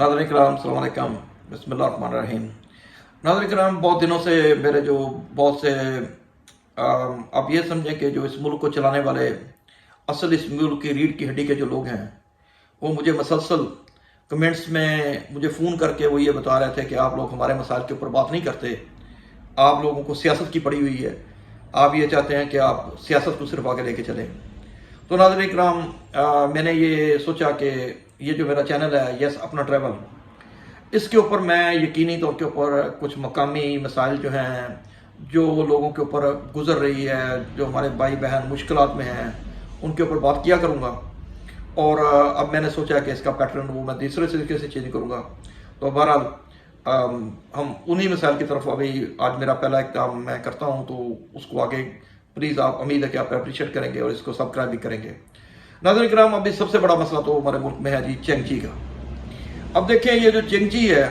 नाज़रीन किराम अस्सलाम वालेकुम बिस्मिल्लाहिर्रहमानिर्रहीम। नाज़रीन किराम, बहुत दिनों से मेरे जो बहुत से आप ये समझें कि जो इस मुल्क को चलाने वाले असल इस मुल्क की रीढ़ की हड्डी के जो लोग हैं, वो मुझे मसलसल कमेंट्स में मुझे फ़ोन करके वो ये बता रहे थे कि आप लोग हमारे मसाइल के ऊपर बात नहीं करते, आप लोगों को सियासत की पड़ी हुई है, आप ये चाहते हैं कि आप सियासत को सिर्फ आगे लेके चलें। तो नाज़रीन इकराम, मैंने ये सोचा कि ये जो मेरा चैनल है यस अपना ट्रैवल, इसके ऊपर मैं यकीनी तौर के ऊपर कुछ मकामी मसाइल जो हैं, जो लोगों के ऊपर गुजर रही है, जो हमारे भाई बहन मुश्किलात में हैं, उनके ऊपर बात किया करूँगा। और अब मैंने सोचा कि इसका पैटर्न वो मैं दूसरे तरीके से चेंज करूँगा। तो बहरहाल हम उन्हीं मसाइल की तरफ अभी आज मेरा पहला एक काम मैं करता हूँ, तो उसको आगे प्लीज़ आप उम्मीद है कि आप अप्रिशिएट करेंगे और इसको सब्सक्राइब भी करेंगे। नाज़रीन किराम, अभी सबसे बड़ा मसला तो हमारे मुल्क में है जी चेंगची का। अब देखें, ये जो चेंगची है,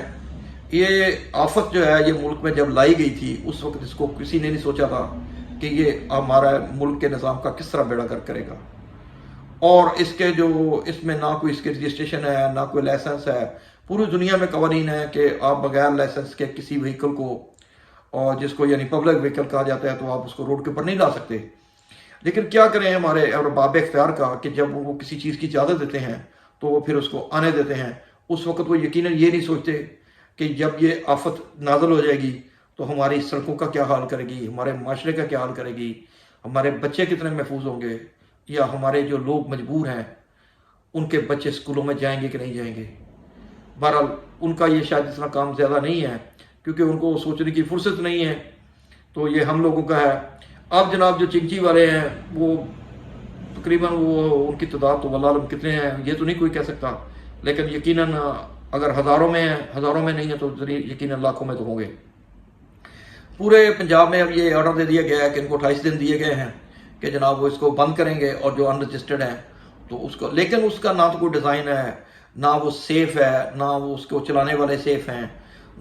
ये आफत जो है ये मुल्क में जब लाई गई थी उस वक्त इसको किसी ने नहीं सोचा था कि ये हमारा मुल्क के निज़ाम का किस तरह बेड़ा गर्क करेगा। और इसके जो इसमें ना कोई इसके रजिस्ट्रेशन है, ना कोई लाइसेंस है। पूरी दुनिया में कवानीन है कि आप बगैर लाइसेंस के किसी व्हीकल को, और जिसको यानी पब्लिक व्हीकल कहा जाता है, तो आप उसको रोड के ऊपर नहीं ला सकते। लेकिन क्या करें हमारे और बाब इख्तियार का कि जब वो किसी चीज़ की इजाज़त देते हैं तो वो फिर उसको आने देते हैं। उस वक्त वो यकीनन ये नहीं सोचते कि जब ये आफत नाज़िल हो जाएगी तो हमारी सड़कों का क्या हाल करेगी, हमारे माशरे का क्या हाल करेगी, हमारे बच्चे कितने महफूज होंगे, या हमारे जो लोग मजबूर हैं उनके बच्चे स्कूलों में जाएंगे कि नहीं जाएंगे। बहरहाल उनका ये शायद इतना काम ज़्यादा नहीं है, क्योंकि उनको सोचने की फुर्सत नहीं है। तो ये हम लोगों का है। अब जनाब जो चिंची वाले हैं, वो तकरीबन वो उनकी तादाद तो वल्लाह आलम कितने हैं ये तो नहीं कोई कह सकता, लेकिन यकीनन अगर हज़ारों में है, हज़ारों में नहीं है तो यकीनन लाखों में तो होंगे। पूरे पंजाब में अब ये ऑर्डर दे दिया गया है कि इनको 28 दिन दिए गए हैं कि जनाब वो इसको बंद करेंगे, और जो अनरजिस्टर्ड हैं तो उसको, लेकिन उसका ना तो कोई डिज़ाइन है, ना वो सेफ़ है, ना वो उसको चलाने वाले सेफ़ हैं,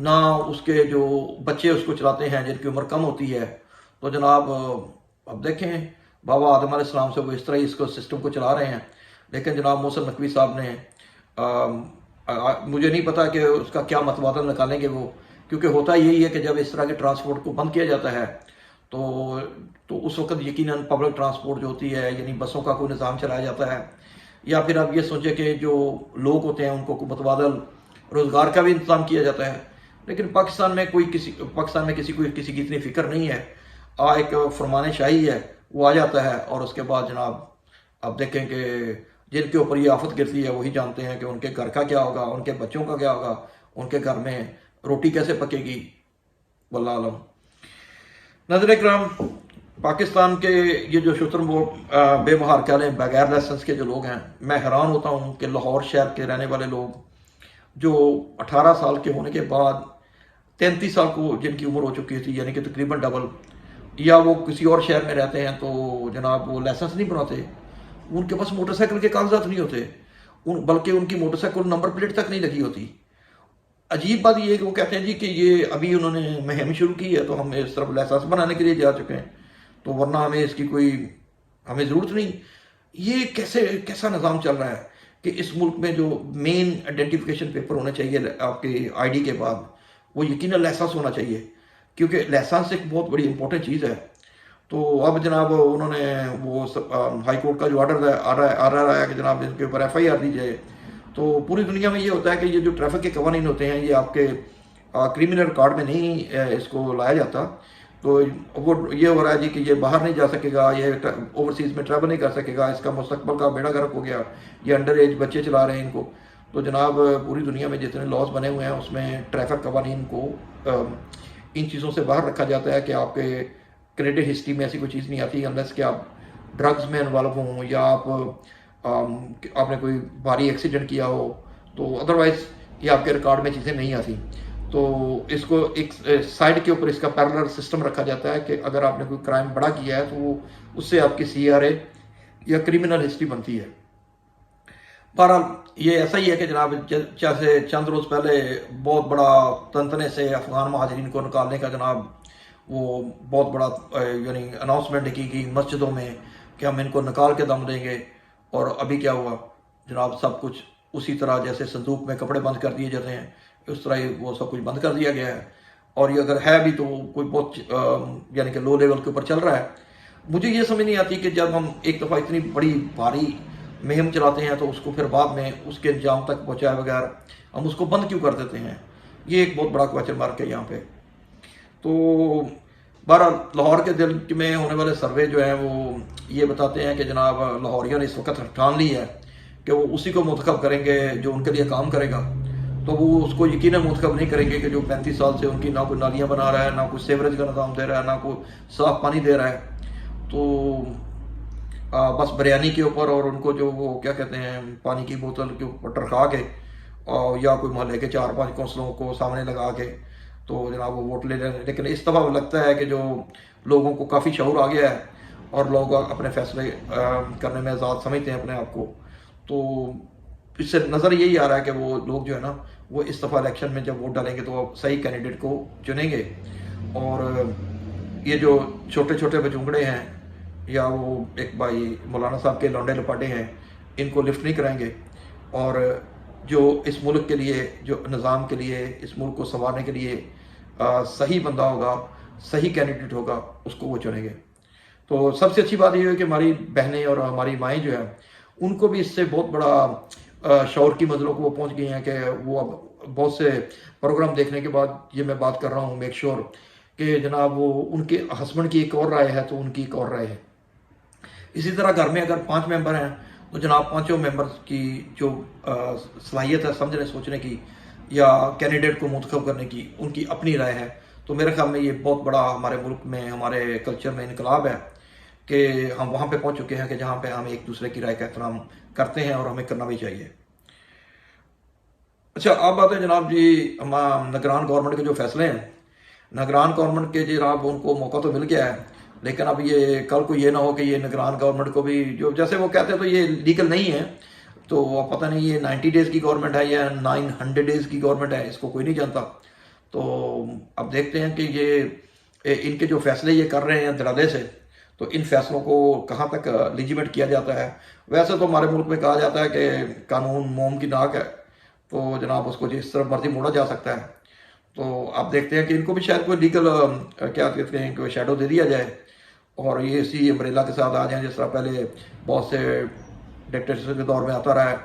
ना उसके जो बच्चे उसको चलाते हैं जिनकी उम्र कम होती है। तो जनाब अब देखें, बाबा आदम अलैहिस्सलाम से वो इस तरह ही इसको सिस्टम को चला रहे हैं। लेकिन जनाब मोहसिन नकवी साहब ने मुझे नहीं पता कि उसका क्या मतबादल निकालेंगे वो, क्योंकि होता यही है कि जब इस तरह के ट्रांसपोर्ट को बंद किया जाता है तो उस वक्त यकीनन पब्लिक ट्रांसपोर्ट जो होती है, यानी बसों का कोई निज़ाम चलाया जाता है, या फिर आप ये सोचें कि जो लोग होते हैं उनको मतबादल रोज़गार का भी इंतज़ाम किया जाता है। लेकिन पाकिस्तान में किसी को किसी की इतनी फ़िक्र नहीं है। एक फरमान शाही है, वो आ जाता है, और उसके बाद जनाब अब देखें कि जिनके ऊपर ये आफत गिरती है वही जानते हैं कि उनके घर का क्या होगा, उनके बच्चों का क्या होगा, उनके घर में रोटी कैसे पकेगी, वल्लाह आलम। नज़र इकराम, पाकिस्तान के ये जो बेमहार कह लें बगैर लाइसेंस के जो लोग हैं, मैं हैरान होता हूँ कि लाहौर शहर के रहने वाले लोग जो 18 साल के होने के बाद 33 साल को जिनकी उम्र हो चुकी थी, यानी कि तकरीबन डबल, या वो किसी और शहर में रहते हैं तो जनाब वो लाइसेंस नहीं बनाते, उनके पास मोटरसाइकिल के कागजात नहीं होते, बल्कि उनकी मोटरसाइकिल नंबर प्लेट तक नहीं लगी होती। अजीब बात ये है कि वो कहते हैं जी कि ये अभी उन्होंने मुहिम शुरू की है तो हम इस तरफ लाइसेंस बनाने के लिए जा चुके हैं, तो वरना हमें इसकी कोई हमें ज़रूरत नहीं। ये कैसा निज़ाम चल रहा है कि इस मुल्क में जो मेन आइडेंटिफिकेशन पेपर होने चाहिए आपके आईडी के बाद, वो यकीनन लाइसेंस होना चाहिए, क्योंकि लाइसेंस एक बहुत बड़ी इंपॉर्टेंट चीज़ है। तो अब जनाब उन्होंने वो हाई कोर्ट का जो ऑर्डर आ रहा है कि जनाब इनके ऊपर FIR दी जाए। तो पूरी दुनिया में ये होता है कि ये जो ट्रैफिक के कवानीन होते हैं ये आपके क्रिमिनल रिकॉर्ड में नहीं इसको लाया जाता। तो वो ये हो रहा है जी कि ये बाहर नहीं जा सकेगा, ये ओवरसीज़ में ट्रैवल नहीं कर सकेगा, इसका मुस्तकबल का बेड़ा गर्क हो गया, ये अंडर एज बच्चे चला रहे हैं इनको। तो जनाब पूरी दुनिया में जितने लॉज बने हुए हैं उसमें ट्रैफिक कवानीन को इन चीज़ों से बाहर रखा जाता है कि आपके क्रेडिट हिस्ट्री में ऐसी कोई चीज़ नहीं आती अनलेस कि आप ड्रग्स में इन्वॉल्व हों, या आपने कोई भारी एक्सीडेंट किया हो, तो अदरवाइज़ ये आपके रिकॉर्ड में चीज़ें नहीं आती। तो इसको एक साइड के ऊपर इसका पैरेलल सिस्टम रखा जाता है कि अगर आपने कोई क्राइम बड़ा किया है तो वो उससे आपकी CRA या क्रिमिनल हिस्ट्री बनती है। बहरहाल ये ऐसा ही है कि जनाब जैसे चंद रोज़ पहले बहुत बड़ा तंतने से अफ़गान महाजरीन को निकालने का जनाब वो बहुत बड़ा यानी अनाउंसमेंट की गई मस्जिदों में कि हम इनको निकाल के दम देंगे, और अभी क्या हुआ जनाब, सब कुछ उसी तरह जैसे संदूक में कपड़े बंद कर दिए जाते हैं, उस तरह ही वो सब कुछ बंद कर दिया गया है। और ये अगर है भी तो कोई बहुत यानी कि लो लेवल के ऊपर चल रहा है। मुझे ये समझ नहीं आती कि जब हम एक दफ़ा इतनी बड़ी भारी मुहिम चलाते हैं तो उसको फिर बाद में उसके अंजाम तक पहुँचाए बगैर हम उसको बंद क्यों कर देते हैं। ये एक बहुत बड़ा क्वेश्चन मार्क है यहाँ पे। तो बहरहाल लाहौर के दिल में होने वाले सर्वे जो हैं वो ये बताते हैं कि जनाब लाहौरियों ने इस वक्त ठान ली है कि वो उसी को मुंतखब करेंगे जो उनके लिए काम करेगा। तो वो उसको यकीनन मुंतखब नहीं करेंगे कि जो 35 साल से उनकी ना कोई नालियाँ बना रहा है, ना कोई सीवरेज का निज़ाम दे रहा है, ना कोई साफ़ पानी दे रहा है। तो बस बिरयानी के ऊपर और उनको जो वो क्या कहते हैं पानी की बोतल के ऊपर टरका के और या कोई मोहल्ले के 4-5 कौंसलों को सामने लगा के तो जनाब वो वोट ले लें। लेकिन इस दफ़ा लगता है कि जो लोगों को काफ़ी शऊर आ गया है और लोग अपने फैसले करने में आज़ाद समझते हैं अपने आप को। तो इससे नज़र यही आ रहा है कि वो लोग जो है ना वो इस दफ़ा इलेक्शन में जब वोट डालेंगे तो वो सही कैंडिडेट को चुनेंगे। और ये जो छोटे छोटे बचूंगड़े हैं या वो एक भाई मौलाना साहब के लौंडे लपाटे हैं, इनको लिफ्ट नहीं कराएंगे। और जो इस मुल्क के लिए, जो निज़ाम के लिए, इस मुल्क को संवारने के लिए सही बंदा होगा, सही कैंडिडेट होगा, उसको वो चुनेंगे। तो सबसे अच्छी बात ये है कि हमारी बहनें और हमारी माएँ जो हैं उनको भी इससे बहुत बड़ा शौर की मंजिलों को वो पहुँच गई हैं कि वो अब बहुत से प्रोग्राम देखने के बाद ये मैं बात कर रहा हूँ मेक श्योर कि जनाब वो उनके हस्बैंड की एक और राय है तो उनकी एक और राय है। इसी तरह घर में अगर 5 मेंबर हैं तो जनाब 5 मेंबर्स की जो सलाहियत है समझने सोचने की या कैंडिडेट को मुंतखब करने की, उनकी अपनी राय है। तो मेरे ख्याल में ये बहुत बड़ा हमारे मुल्क में, हमारे कल्चर में इनकलाब है कि हम वहाँ पे पहुँच चुके हैं कि जहाँ पे हम एक दूसरे की राय का एहतराम करते हैं और हमें करना भी चाहिए। अच्छा, अब बात है जनाब जी हम निगरान गवर्नमेंट के जो फैसले हैं, निगरान गवर्नमेंट के जनाब उनको मौका तो मिल गया है, लेकिन अब ये कल को ये ना हो कि ये निगरान गवर्नमेंट को भी जो जैसे वो कहते हैं तो ये लीगल नहीं है। तो अब पता नहीं ये 90 डेज़ की गवर्नमेंट है या 900 डेज़ की गवर्नमेंट है, इसको कोई नहीं जानता। तो अब देखते हैं कि ये इनके जो फैसले ये कर रहे हैं धड़ल्ले से, तो इन फैसलों को कहाँ तक लेजिटिमेट किया जाता है। वैसे तो हमारे मुल्क में कहा जाता है कि कानून मोम की नाक है, तो जनाब उसको जिस तरफ मर्जी मोड़ा जा सकता है। तो आप देखते हैं कि इनको भी शायद कोई लीगल क्या कहते हैं कोई शेडो दे दिया जाए और ये इसी अम्ब्रेला के साथ आ जाएं जिस तरह पहले बहुत से डिक्टेटरशिप के दौर में आता रहा है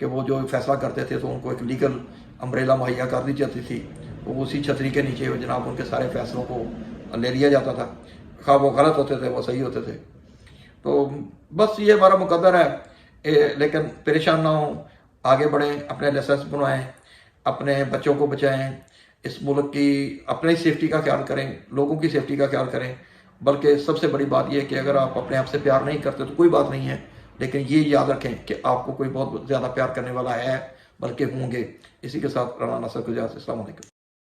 कि वो जो फैसला करते थे तो उनको एक लीगल अम्ब्रेला मुहैया कर दी जाती थी, तो उसी छतरी के नीचे जनाब उनके सारे फैसलों को ले लिया जाता था, खा वो गलत होते थे वो सही होते थे। तो बस ये हमारा मुकद्दर है। लेकिन परेशान ना हो, आगे बढ़ें, अपने लाइसेंस बनवाएं, अपने बच्चों को बचाएं, इस मुल्क की अपनी सेफ्टी का ख्याल करें, लोगों की सेफ्टी का ख्याल करें। बल्कि सबसे बड़ी बात यह है कि अगर आप अपने आप से प्यार नहीं करते तो कोई बात नहीं है, लेकिन ये याद रखें कि आपको कोई बहुत ज़्यादा प्यार करने वाला है, बल्कि होंगे। इसी के साथ राना नासिर को इजाज़त। अस्सलाम वालेकुम।